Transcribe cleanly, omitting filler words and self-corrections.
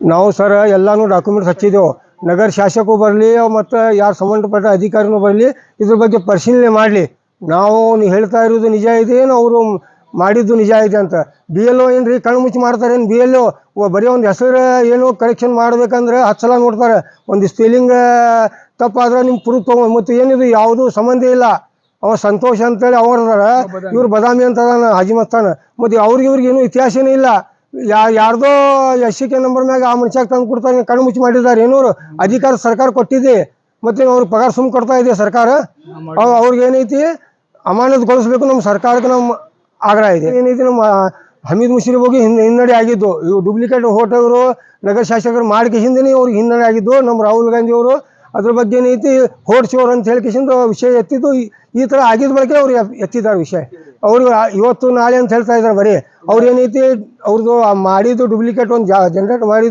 ನಾವು ಸರ್ ಎಲ್ಲಾನು ಡಾಕ್ಯುಮೆಂಟ್ಸ್ ಹಚ್ಚಿದೆವು. ನಗರ ಶಾಸಕರು ಬರಲಿ ಮತ್ತು ಯಾರು ಸಂಬಂಧಪಟ್ಟ ಅಧಿಕಾರಿನೂ ಬರಲಿ, ಇದ್ರ ಬಗ್ಗೆ ಪರಿಶೀಲನೆ ಮಾಡಲಿ. ನಾವು ನೀವು ಹೇಳ್ತಾ ಇರೋದು ನಿಜ ಇದೆ ಏನು, ಅವರು ಮಾಡಿದ್ದು ನಿಜ ಇದೆ ಅಂತ. ಬಿ ಎಲ್ ಒ ಏನು ರೀ ಕಣ್ಣು ಮುಚ್ಚಿ ಮಾಡ್ತಾರೆ ಏನು? ಬಿ ಎಲ್ ಒ ಬರೀ ಒಂದು ಹೆಸರು ಏನು ಕರೆಕ್ಷನ್ ಮಾಡ್ಬೇಕಂದ್ರೆ 10 ಸಲ ನೋಡ್ತಾರೆ. ಒಂದು ಸ್ಪೆಲ್ಲಿಂಗ್ ತಪ್ಪಾದ್ರೆ ನಿಮ್ಮ ಪ್ರೂಫ್ ತೊಗೊಂಡು, ಮತ್ತು ಏನಿದು ಯಾವುದೂ ಸಂಬಂಧ ಇಲ್ಲ. ಅವ ಸಂತೋಷ್ ಅಂತೇಳಿ ಅವ್ರದಾರ, ಇವ್ರು ಬದಾಮಿ ಅಂತ ಹಾಜಿಮಸ್ತಾನ. ಮತ್ತು ಇವ್ರಿಗೆ ಏನೂ ಇತಿಹಾಸನೇ ಇಲ್ಲ. ಯಾರ್ದೋ SK ನಂಬರ್ ಮ್ಯಾಗ ಆ ಮನುಷ್ಯಾಗ ತಂದು ಕೊಡ್ತಾರೆ, ಕಣ್ಣು ಮುಚ್ಚಿ ಮಾಡಿದ್ದಾರೆ. ಏನೂರು ಅಧಿಕಾರ ಸರ್ಕಾರ ಕೊಟ್ಟಿದೆ, ಮತ್ತು ಅವ್ರಿಗೆ ಪಗಾರ ಸುಮ್ಮ ಕೊಡ್ತಾ ಇದೆ ಸರ್ಕಾರ. ಅವ್ರಿಗೆ ಏನೈತಿ ಅಮಾನತುಗೊಳಿಸ್ಬೇಕು ನಮ್ಮ ಸರ್ಕಾರಕ್ಕೆ ನಮ್ಮ ಆಗ್ರಹ ಇದೆ. ಏನೈತಿ ನಮ್ಮ ಹಮೀದ್ ಮುಷಿರಿ ಹೋಗಿ ಹಿನ್ನಡೆ ಆಗಿದ್ದು. ಇವು ಡೂಪ್ಲಿಕೇಟ್ ಹೋಟವರು ನಗರ ಶಾಸಕರು ಮಾಡಿಕೆ ಹಿಂದೆ ಅವ್ರಿಗೆ ಹಿನ್ನಡೆ ಆಗಿದ್ದು. ನಮ್ಮ ರಾಹುಲ್ ಗಾಂಧಿ ಅವರು ಅದ್ರ ಬಗ್ಗೆ ಏನೈತಿ ಹೊಡ್ಸೋರು ಅಂತ ಹೇಳಿಕೆಸಿಂದ ವಿಷಯ ಎತ್ತಿದ್ದು. ಈ ಥರ ಆಗಿದ್ದ ಬಳಕೆ ಅವ್ರು ಎತ್ತಿದ್ದಾರೆ ವಿಷಯ. ಅವ್ರಿಗೆ ಇವತ್ತು ನಾಳೆ ಅಂತ ಹೇಳ್ತಾ ಇದ್ದಾರೆ ಬರೀ. ಅವ್ರು ಏನೈತಿ ಅವ್ರದ್ದು ಮಾಡಿದ್ದು ಡೂಪ್ಲಿಕೇಟ್ ಒಂದು ಜನರೇಟ್ ಮಾಡಿದ್ದು